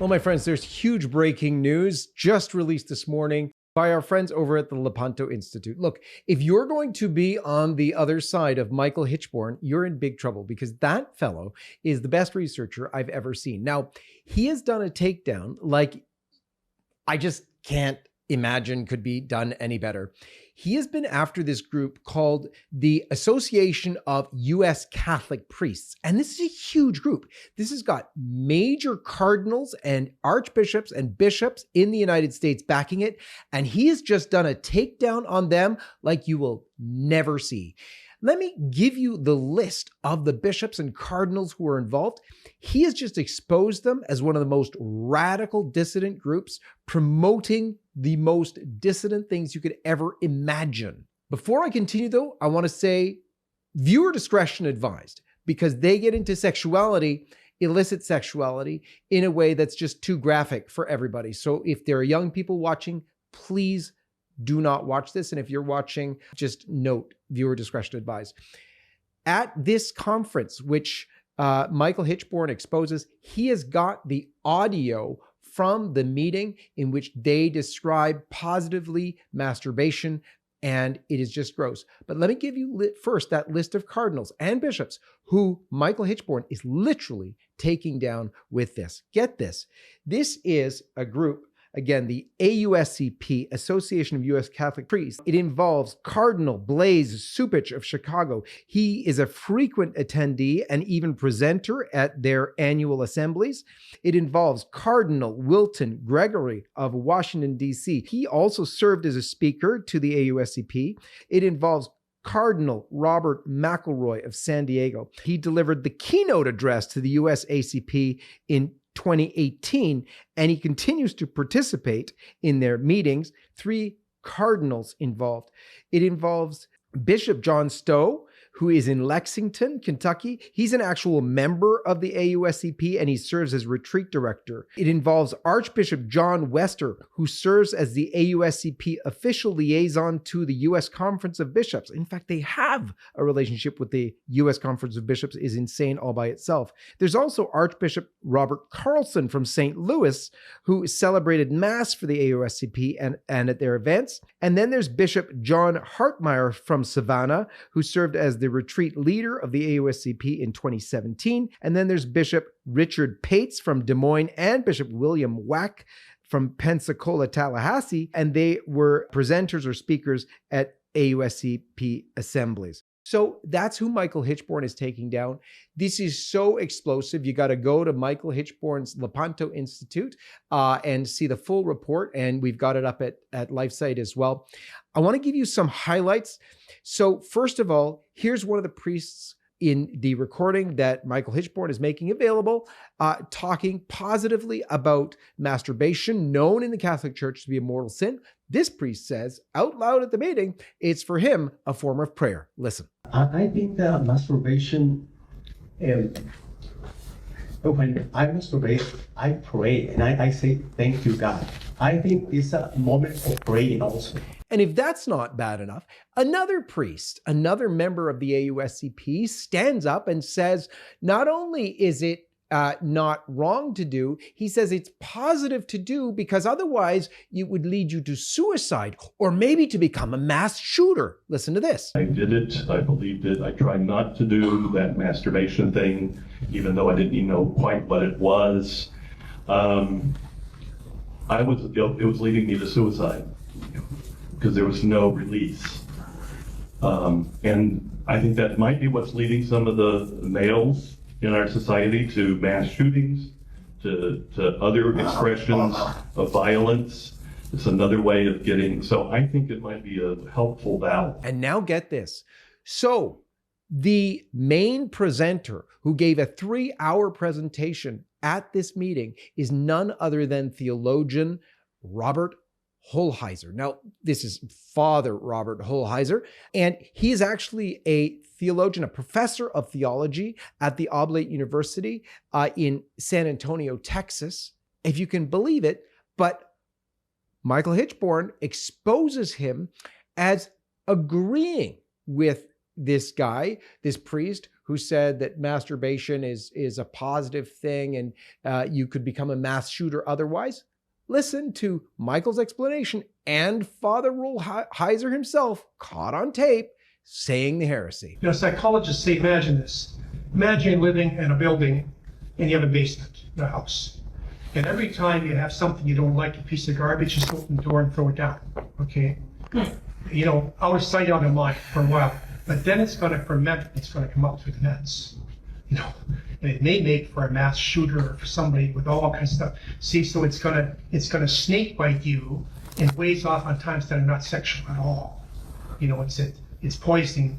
Well, my friends, there's huge breaking news just released this morning by our friends over at the Lepanto Institute. Look, if you're going to be on the other side of Michael Hichborn, you're in big trouble because that fellow is the best researcher I've ever seen. Now, he has done a takedown like I just can't imagine could be done any better. He has been after this group called the Association of U.S. Catholic Priests. And this is a huge group. This has got major cardinals and archbishops and bishops in the United States backing it. And he has just done a takedown on them like you will never see. Let me give you the list of the bishops and cardinals who are involved. He has just exposed them as one of the most radical dissident groups, promoting the most dissident things you could ever imagine. Before I continue, though, I want to say viewer discretion advised, because they get into sexuality, illicit sexuality, in a way that's just too graphic for everybody. So if there are young people watching, please do not watch this. And if you're watching, just note viewer discretion advised. At this conference, which Michael Hichborn exposes, he has got the audio from the meeting in which they describe positively masturbation, and it is just gross. But let me give you first that list of cardinals and bishops who Michael Hichborn is literally taking down with this. Get this. This is a group, again, the AUSCP, Association of U.S. Catholic Priests. It involves Cardinal Blaise Cupich of Chicago. He is a frequent attendee and even presenter at their annual assemblies. It involves Cardinal Wilton Gregory of Washington, D.C. He also served as a speaker to the AUSCP. It involves Cardinal Robert McElroy of San Diego. He delivered the keynote address to the USACP in 2018, and he continues to participate in their meetings. 3 cardinals involved. It involves Bishop John Stowe, who is in Lexington, Kentucky. He's an actual member of the AUSCP, and he serves as retreat director. It involves Archbishop John Wester, who serves as the AUSCP official liaison to the U.S. Conference of Bishops. In fact, they have a relationship with the U.S. Conference of Bishops. Is insane all by itself. There's also Archbishop Robert Carlson from St. Louis, who celebrated Mass for the AUSCP and at their events. And then there's Bishop John Hartmeyer from Savannah, who served as the retreat leader of the AUSCP in 2017. And then there's Bishop Richard Pates from Des Moines and Bishop William Wack from Pensacola, Tallahassee. And they were presenters or speakers at AUSCP assemblies. So that's who Michael Hichborn is taking down. This is so explosive. You got to go to Michael Hichborn's Lepanto Institute and see the full report. And we've got it up at LifeSite as well. I want to give you some highlights. So first of all, here's one of the priests in the recording that Michael Hichborn is making available, talking positively about masturbation, known in the Catholic Church to be a mortal sin. This priest says out loud at the meeting, it's for him a form of prayer. Listen. I think that masturbation, when I masturbate, I pray and I say, thank you, God. I think it's a moment of praying also. And if that's not bad enough, another priest, another member of the AUSCP, stands up and says, not only is it not wrong to do, he says it's positive to do because otherwise it would lead you to suicide or maybe to become a mass shooter. Listen to this. I did it. I believed it. I tried not to do that masturbation thing, even though I didn't even know quite what it was. It was leading me to suicide because there was no release. And I think that might be what's leading some of the males in our society to mass shootings, to other expressions of violence. It's another way of getting, so I think it might be a helpful valve. And now get this. So the main presenter who gave a 3-hour presentation at this meeting is none other than theologian Robert Hull Heizer. Now, this is Father Robert Hull Heizer, and he is actually a theologian, a professor of theology at the Oblate University in San Antonio, Texas, if you can believe it. But Michael Hichborn exposes him as agreeing with this guy, this priest who said that masturbation is a positive thing and you could become a mass shooter otherwise. Listen to Michael's explanation and Father Hull Heizer himself caught on tape saying the heresy. You know, psychologists say, imagine this. Imagine living in a building and you have a basement in a house. And every time you have something you don't like, a piece of garbage, just open the door and throw it down, okay? You know, out of sight, out of mind for a while. But then it's going to ferment, it's going to come out through the vents, you know? And it may make for a mass shooter or for somebody with all kinds of stuff. See, so it's going to snake bite you in ways off on times that are not sexual at all. You know, it's poisoning.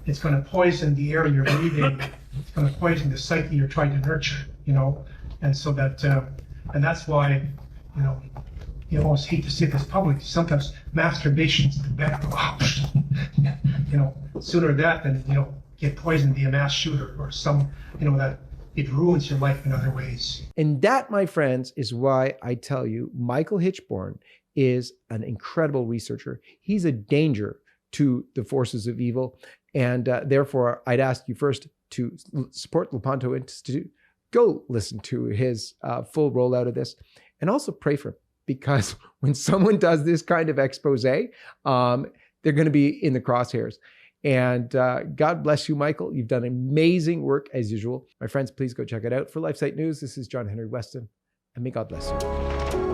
It's going to poison the air you're breathing. It's going to poison the psyche you're trying to nurture, you know? And so that, and that's why, you know, you almost hate to say this publicly. Sometimes masturbation's the better option. You know, sooner that than, you know, get poisoned, be a mass shooter or some, you know, that it ruins your life in other ways. And that, my friends, is why I tell you, Michael Hichborn is an incredible researcher. He's a danger to the forces of evil. And therefore, I'd ask you first to support Lepanto Institute. Go listen to his full rollout of this and also pray for him, because when someone does this kind of expose, they're going to be in the crosshairs. And God bless you, Michael. You've done amazing work as usual. My friends, please go check it out. For LifeSite News, this is John Henry Westen, and may God bless you.